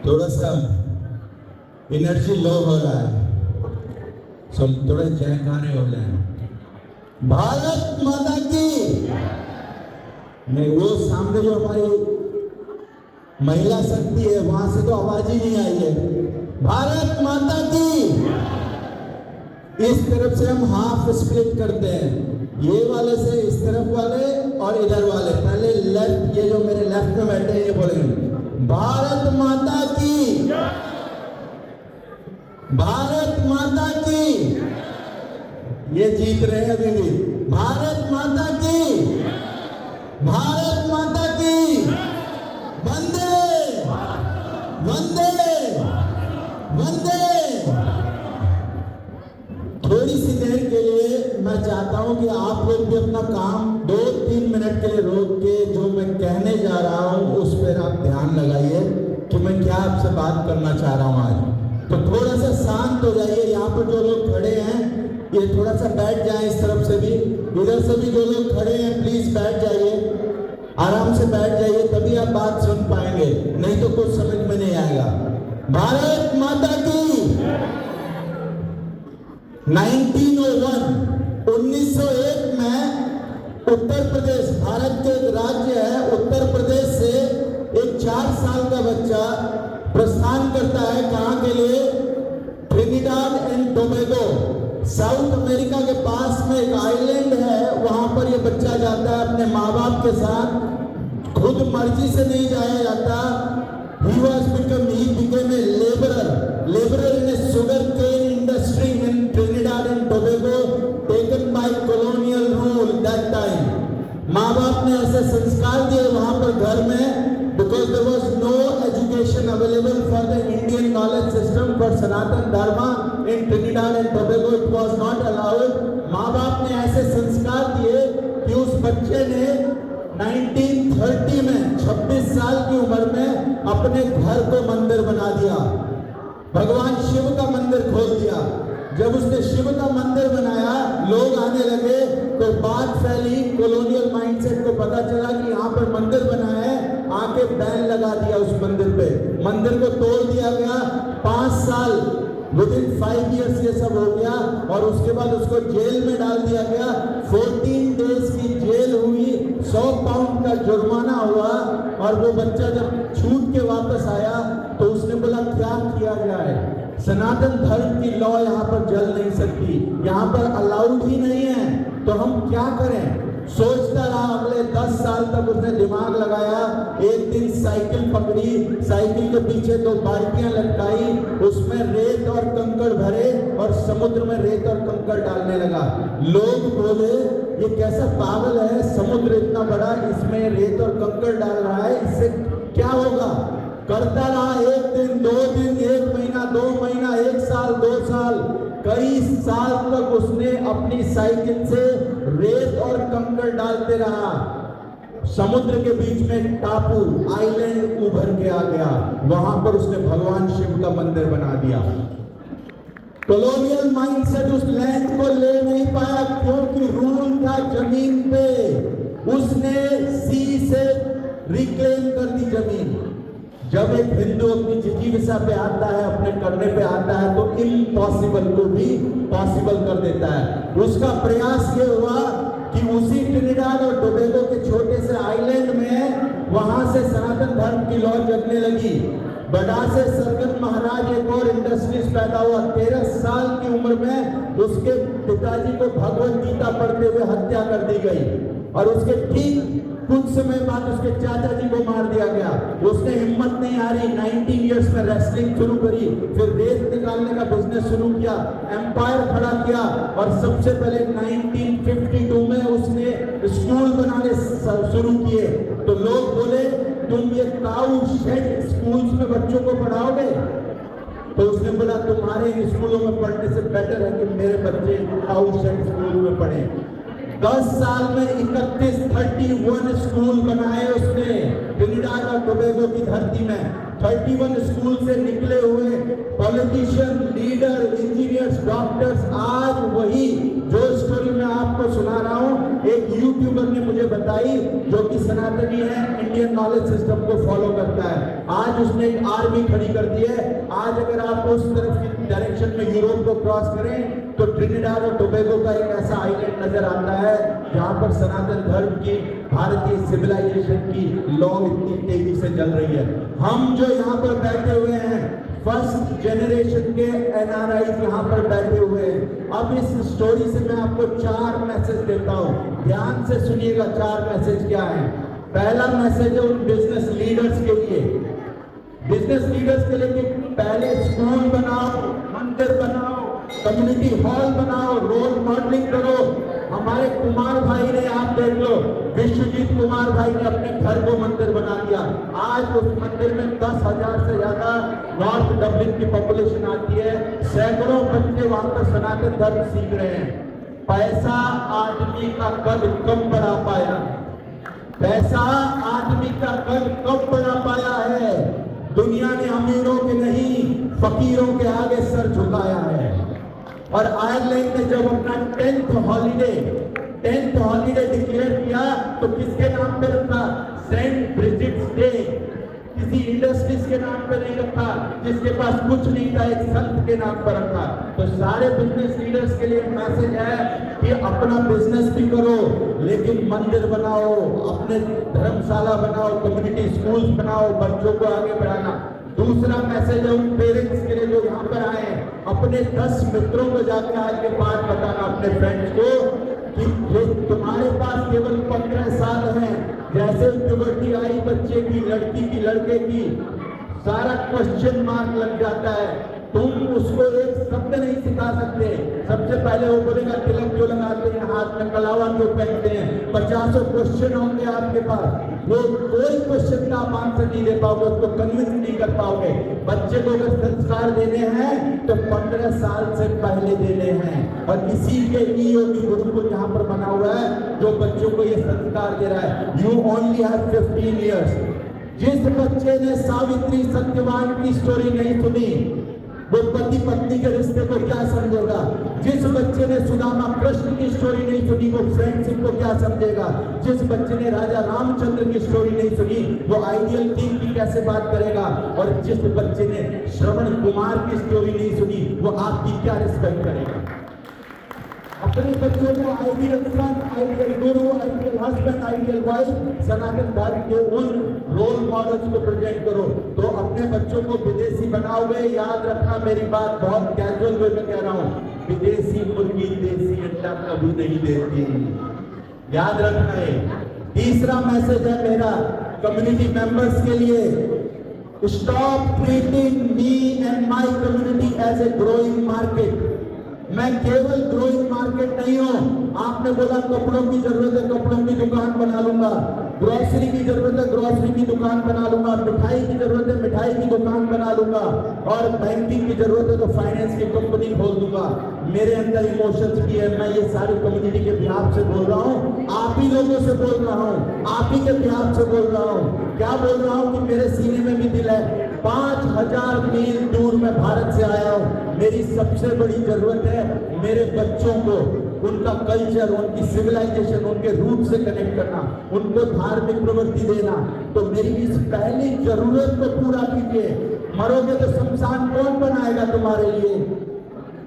थोड़ा सा energy low हो रहा है, सो थोड़े जयकारे हो जाए। भारत माता की नहीं, वो सामने जो हमारी महिला शक्ति है वहां से तो आवाज ही नहीं आई है। भारत माता की। इस तरफ से हम हाफ स्प्लिट करते हैं, ये वाले से इस तरफ वाले और इधर वाले। पहले लेफ्ट, ये जो मेरे लेफ्ट में बैठे हैं ये बोलेंगे भारत माता की, भारत माता की। ये जीत रहे हैं अभी भी। भारत माता की, भारत माता की। वंदे वंदे वंदे। थोड़ी सी देर के लिए मैं चाहता हूं कि आप लोग भी अपना काम 2-3 मिनट के लिए रोक के जो मैं कहने जा रहा हूं उस पर आप ध्यान लगाइए कि मैं क्या आपसे बात करना चाह रहा हूं आज। तो थोड़ा सा शांत हो जाइए। यहाँ पर जो लोग खड़े हैं ये थोड़ा सा बैठ जाएं, इस तरफ से भी, इधर से भी जो लोग खड़े हैं प्लीज बैठ जाइए, आराम से बैठ जाइए, तभी आप बात सुन पाएंगे, नहीं तो कुछ समझ में नहीं आएगा। भारत माता की। 1901 में उत्तर प्रदेश, भारत के एक राज्य है उत्तर प्रदेश से एक 4 साल का बच्चा प्रस्थान करता है कहां के लिए? Trinidad and Tobago, south America के पास में एक आइलैंड है, वहां पर ये बच्चा जाता है अपने माँ बाप के साथ। खुद मर्जी से नहीं जाया जाता। He became a laborer in a sugarcane industry in Trinidad and Tobago, taken by colonial rule that time. माँ बाप ने ऐसे संस्कार दिए वहां पर घर में, because there was no education available for the Indian knowledge system for Sanatan Dharma in Trinidad and Tobago. It was not allowed. माँ बाप ने ऐसे संस्कार दिए कि उस बच्चे ने 1930 में 26 साल की उम्र में अपने घर को मंदिर बना दिया, भगवान शिव का मंदिर खोल दिया। जब उसने शिव का मंदिर बनाया, लोग आने लगे तो बात फैली, कॉलोनियल माइंडसेट को पता चला कि यहाँ पर मंदिर बना है, आके बैन लगा दिया उस मंदिर पे, मंदिर को तोड़ दिया गया। 5 साल विदिन 5 इयर्स ये सब हो गया और उसके बाद उसको जेल में डाल दिया गया। 14 डेज की जेल हुई, 100 पाउंड का जुर्माना हुआ और वो बच्चा जब छूट के वापस आया तो उसने बोला क्या किया जाए, सनातन धर्म की लॉ यहाँ पर चल नहीं सकती, यहाँ पर अलाउड ही नहीं है, तो हम क्या करें? सोचता रहा। अगले 10 साल तक उसने दिमाग लगाया। एक दिन साइकिल पकड़ी, साइकिल के पीछे 2 बाल्टियां लटकाई, उसमें रेत और कंकड़ भरे और समुद्र में रेत और कंकड़ डालने लगा। लोग बोले ये कैसा पागल है, समुद्र इतना बड़ा, इसमें रेत और कंकड़ डाल रहा है, इससे क्या होगा? करता रहा। 1 दिन, 2 दिन, 1 महीना, 2 महीना, 1 साल, 2 साल, कई साल तक उसने अपनी साइकिल से रेत और कंकड़ डालते रहा। समुद्र के बीच में टापू, आइलैंड उभर के आ गया, वहां पर उसने भगवान शिव का मंदिर बना दिया। कॉलोनियल माइंडसेट उस लैंड को ले नहीं पाया क्योंकि रूल था जमीन पे, उसने सी से रिक्लेम कर दी जमीन। जब एक हिंदू अपनी जिजीविका पे आता है, अपने करने पे आता है, तो इम्पॉसिबल को भी पॉसिबल कर देता है। उसका प्रयास ये हुआ कि उसी ट्रिनिडाड और टोबैगो के छोटे से आइलैंड में वहां से सनातन धर्म की लॉ जगने लगी। बड़ा से सरकत महाराज एक और इंडस्ट्रीज पैदा हुआ। 13 साल की उम्र में उसके पिताजी को भगवत गीता पढ़ते हुए हत्या कर दी गई और उसके ठीक कुछ समय बाद उसके चाचा जी को मार दिया गया। उसने हिम्मत नहीं हारी, 19 इयर्स में रेसलिंग शुरू करी, फिर रेत निकालने का बिजनेस शुरू किया, एम्पायर खड़ा किया और सबसे पहले 1952 में उसने स्कूल बनाने शुरू किए। तो लोग बोले तुम ये काऊ शेड स्कूल्स में बच्चों को पढ़ाओगे? तो उसने बोला तुम्हारे स्कूलों में पढ़ने से बेटर है कि मेरे बच्चे काऊ शेड स्कूल में पढ़े। 10 साल में 31 स्कूल बनाए उसने ट्रिनिडाड और टोबैगो की धरती में। 31 स्कूल से निकले हुए पॉलिटिशियन, लीडर, इंजीनियर्स, डॉक्टर्स आज वही जो स्टोरी मैं आपको सुना रहा हूँ, एक यूट्यूबर ने मुझे बताई जो कि सनातनी है, इंडियन नॉलेज सिस्टम को फॉलो करता है। आज उसने एक आर्मी खड़ी कर दी है। आज अगर आप उस तरफ की डायरेक्शन में यूरोप को क्रॉस करें तो ट्रिनिडाड और टोबैगो का एक ऐसा आइलैंड नजर आता है जहां पर सनातन धर्म की, भारतीय सिविलाइजेशन की लॉ इतनी तेजी से चल रही है। हम जो यहाँ पर बैठे हुए हैं, फर्स्ट जनरेशन के एनआरआई यहाँ पर बैठे हुए हैं। अब इस स्टोरी से मैं आपको 4 मैसेज देता हूँ, ध्यान से सुनिएगा। 4 मैसेज क्या है? पहला मैसेज है उन बिजनेस लीडर्स के लिए, बिजनेस लीडर्स के लिए कि पहले स्कूल बनाओ, मंदिर बनाओ, कम्युनिटी हॉल बनाओ, रोल मॉडलिंग करो। हमारे कुमार भाई ने, आप देख लो, विश्वजीत कुमार भाई ने अपने घर को मंदिर बना दिया। आज उस मंदिर में 10,000 से ज्यादा नॉर्थ डब्लिन की पॉपुलेशन आती है। सैकड़ों बच्चे वहां पर सनातन धर्म सीख रहे हैं। पैसा आदमी का कद कम बढ़ा पाया, पैसा आदमी का कद कम बढ़ा पाया है। दुनिया ने अमीरों के नहीं, फकीरों के आगे सर झुकाया है। और आयरलैंड ने जब अपना 10th हॉलीडे डिक्लेयर किया तो किसके नाम पे रखा? Saint Brigid's Day. किसी इंडस्ट्रीज के नाम पे नहीं रखा, जिसके पास कुछ नहीं था, एक संत के नाम पर रखा। तो सारे बिजनेस लीडर्स के लिए मैसेज है कि अपना बिजनेस भी करो, लेकिन मंदिर बनाओ, अपने धर्मशाला बनाओ, कम्युनिटी स्कूल्स बनाओ, बच्चों को आगे बढ़ाना। दूसरा मैसेज है उन पेरेंट्स के लिए जो यहाँ पर आए हैं, अपने 10 मित्रों को जाकर आज के बात बताना, अपने फ्रेंड्स को, कि तुम्हारे पास केवल 15 साल हैं, जैसे प्यूबर्टी आई बच्चे की, लड़की की, लड़के की, सारा क्वेश्चन मार्क लग जाता है। तुम उसको एक शब्द नहीं सिखा सकते। सबसे पहले वो बोलेगा तिलक क्यों लगाते हैं, हाथ में कलावा क्यों पहनते हैं, 50 क्वेश्चन होंगे आपके पास, वो कोई क्वेश्चन का आप आंसर नहीं दे पाओगे, उसको कन्विंस नहीं कर पाओगे। बच्चे को अगर संस्कार देने हैं तो 15 साल से पहले देने हैं। और इसी के ईओबी गुरुकुल यहाँ पर बना हुआ है जो बच्चों को ये संस्कार दे रहा है। You only have 15 years. जिस बच्चे ने सावित्री सत्यवान की स्टोरी नहीं सुनी वो पति पत्नी के रिश्ते को क्या समझेगा? जिस बच्चे ने सुदामा कृष्ण की स्टोरी नहीं सुनी वो फ्रेंडशिप को क्या समझेगा? जिस बच्चे ने राजा रामचंद्र की स्टोरी नहीं सुनी वो आइडियल किंग की कैसे बात करेगा? और जिस बच्चे ने श्रवण कुमार की स्टोरी नहीं सुनी वो आपकी क्या रिस्पेक्ट करेगा? अपने बच्चों को आइडियल सन, आइडियल गुरु, आइडियल हस्बैंड, आइडियल वाइफ, सनातन धर्म के उन रोल मॉडल्स को प्रेजेंट करो। तो अपने बच्चों को विदेशी बनाओगे, याद रखना मेरी बात बहुत कैजुअल वे में कह रहा हूँ, विदेशी मुर्गी देसी अंडा कभी नहीं देती, याद रखना है। तीसरा मैसेज है मेरा कम्युनिटी मेंबर्स के लिए, stop treating me and my community as a growing market. मैं केवल ग्रोइंग मार्केट नहीं हूं। आपने बोला कपड़ों की जरूरत है, कपड़ों की दुकान बना लूंगा, ग्रोसरी की जरूरत है, ग्रोसरी की दुकान बना लूंगा, मिठाई की जरूरत है, मिठाई की दुकान बना लूंगा, और बैंकिंग की जरूरत है तो फाइनेंस की कंपनी खोल दूंगा। मेरे अंदर इमोशंस भी है, मैं ये सारी कम्युनिटी के बिहाफ से बोल रहा हूँ, आप ही लोगों से बोल रहा हूँ, आप ही के बिहाफ से बोल रहा हूँ। क्या बोल रहा हूँ कि मेरे सीने में भी दिल है। 5000 मील दूर मैं भारत से आया हूँ। मेरी सबसे बड़ी जरूरत है मेरे बच्चों को उनका कल्चर, उनकी सिविलाइजेशन, उनके रूट से कनेक्ट करना, उनको धार्मिक प्रवृत्ति देना। तो मेरी इस पहली जरूरत को पूरा कीजिए। मरोगे तो शमशान कौन बनाएगा तुम्हारे लिए?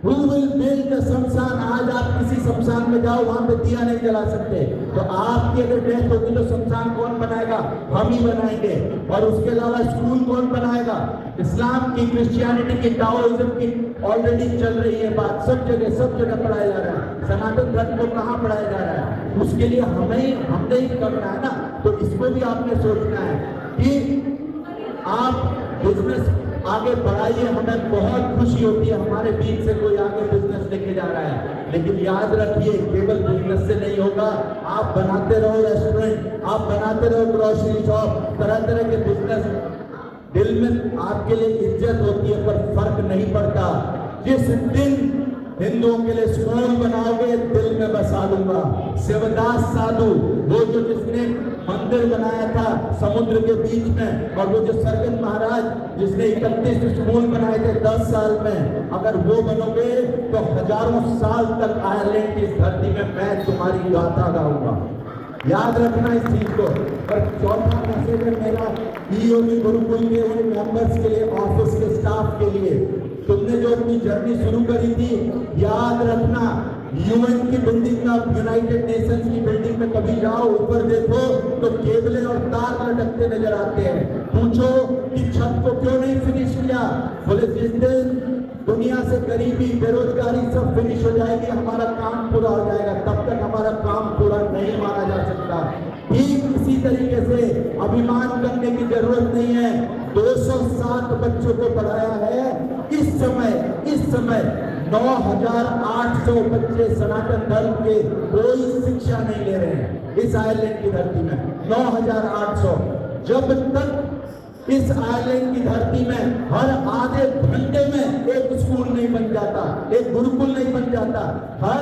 Who will build the शमशान? आज आप किसी शमशान में जाओ, वहां पे दिया नहीं जला सकते, तो आपकी अगर डेथ होगी तो शमशान कौन बनाएगा? हम ही बनाएंगे। और उसके अलावा स्कूल कौन बनाएगा? इस्लाम की, क्रिश्चियनिटी की, टाओइज्म की ऑलरेडी चल रही है बात, सब जगह पढ़ाया जा रहा है। सनातन धर्म को कहाँ पढ़ाया जा रहा है? उसके लिए हमने ही करना है ना। तो इसको भी आपने सोचना है कि आप बिजनेस आगे बढ़ाइए। हमें बहुत खुशी होती है हमारे बीच से कोई आगे बिजनेस लेके जा रहा है, लेकिन याद रखिए केवल बिजनेस से नहीं होगा। आप बनाते रहो रेस्टोरेंट, आप बनाते रहो ग्रोसरी शॉप, तरह तरह के बिजनेस। दिल में आपके लिए इज्जत होती है पर फर्क नहीं पड़ता। जिस दिन हिंदुओं के लिए स्कूल बनाओगे दिल में बसा दूंगा। शिवदास साधु, वो जो जिसने मंदिर बनाया था समुद्र के बीच में, और वो जो सरगन महाराज जिसने 31 स्कूल बनाए थे 10 साल में, अगर वो बनोगे तो हजारों साल तक आयरलैंड की धरती में मैं तुम्हारी गाथा गाऊंगा। याद रखना इस चीज को। और चौथा मैसेज है मेरा ईओबी गुरुकुल के मेंबर्स के लिए, ऑफिस के स्टाफ के लिए, तुमने जो अपनी जर्नी शुरू करी थी, याद रखना यूएन की बिल्डिंग में, यूनाइटेड नेशंस की बिल्डिंग में कभी जाओ, ऊपर देखो तो केबलें और तार लटकते नजर आते हैं। पूछो कि छत को क्यों नहीं फिनिश किया, बोले जिस दिन दुनिया से गरीबी, बेरोजगारी सब फिनिश हो जाएगी, हमारा काम पूरा हो जाएगा, तब तक हमारा काम पूरा नहीं माना जा सकता। ठीक इसी तरीके से अभिमान करने की जरूरत नहीं है। 207 बच्चों को पढ़ाया है। इस समय 9,800 बच्चे सनातन धर्म के कोई शिक्षा नहीं ले रहे हैं इस आयरलैंड की धरती में। 9,800। जब तक इस आयरलैंड की धरती में हर आधे घंटे में एक स्कूल नहीं बन जाता, एक गुरुकुल नहीं बन जाता, हर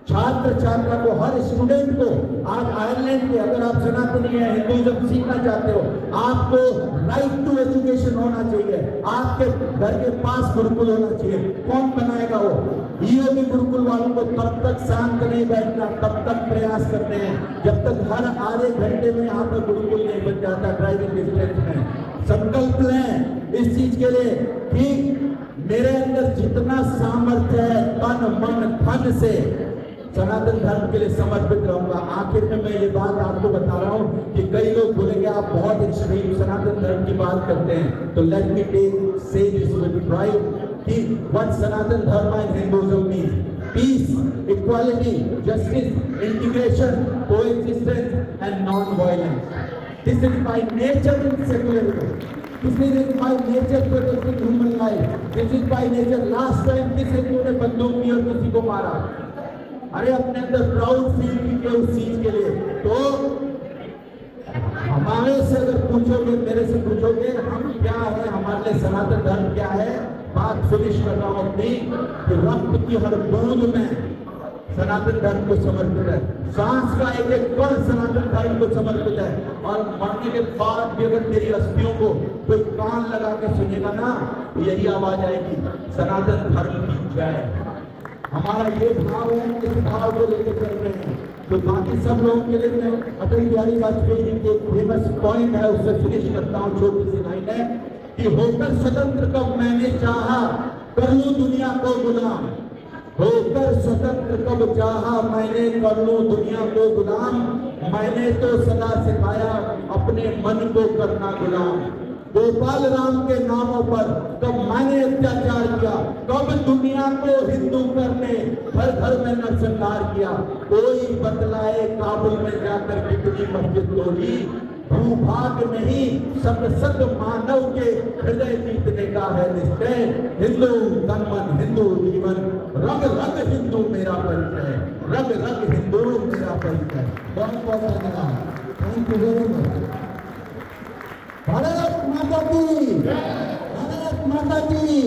छात्र छात्रा को, हर स्टूडेंट को, आज आयरलैंड के अगर आप सनातनी है, हिंदुइज्म सीखना चाहते हो, आपको राइट टू एजुकेशन होना चाहिए। आपके घर के पास गुरुकुल होना चाहिए। कौन बनाएगा वो? ईओबी गुरुकुल वालों को तब तक शांत नहीं बैठना, तब तक प्रयास करते हैं जब तक हर आधे घंटे में यहाँ पर गुरुकुल नहीं बन जाता ड्राइविंग डिस्टेंस में। संकल्प लें इस चीज के लिए कि मेरे अंदर जितना सामर्थ्य है तन मन धन से सनातन धर्म के लिए समर्पित रहूंगा। आखिर में मैं ये बात आपको बता रहा हूँ कि कई लोग बोलेंगे आप बहुत एक्सट्रीम सनातन धर्म की बात करते हैं, तो let me say this with pride कि what Sanatan Dharma and Hinduism means: peace, equality, justice, integration, coexistence and non violence. This is by nature in secularism. This is by nature protecting human life. This is by nature. Last time किसी ने बंदूक की और किसी को मारा, अरे अपने अंदर प्राउड फील कीजिए उस चीज के लिए। तो हमारे से अगर पूछोगे, मेरे से पूछोगे हम क्या है, हमारे लिए सनातन धर्म क्या है, बात फिनिश कर रहा हूं अपनी कि रक्त की हर बूंद में सनातन धर्म को समर्पित है। सांस का एक एक कण सनातन धर्म को समर्पित है। और मरने के बाद भी अगर तेरी अस्थियों को कोई कान लगा के सुनेगा ना, तो यही आवाज आएगी, सनातन धर्म की जय। हमारा ये भाव है, इस भाव को लेकर चल रहे हैं। तो बाकी सब लोगों के लिए मैं अटल बिहारी वाजपेयी जी के फेमस पॉइंट है उससे फिनिश करता हूँ। छोटी सी लाइन है कि होकर स्वतंत्र कब मैंने चाहा, कर लूं दुनिया को गुलाम। होकर स्वतंत्र कब चाहा मैंने, कर लूं दुनिया को गुलाम। मैंने तो सदा सिखाया अपने मन को करना गुलाम। गोपाल राम के नामों पर कब मैंने अत्याचार किया, कब दुनिया को हिंदू करने घर घर में नरसंहार किया। कोई बतलाए काबुल में जाकर कितनी मस्जिद तोड़ी, भूभाग नहीं संसद मानव के हृदय जीतने का है निश्चय। हिंदू तन मन हिंदू जीवन, रग रग हिंदू मेरा परिचय, रग रग हिंदू मेरा परिचय। बहुत बहुत धन्यवाद। Thank you very much. Bharat माता की, भारत माता की।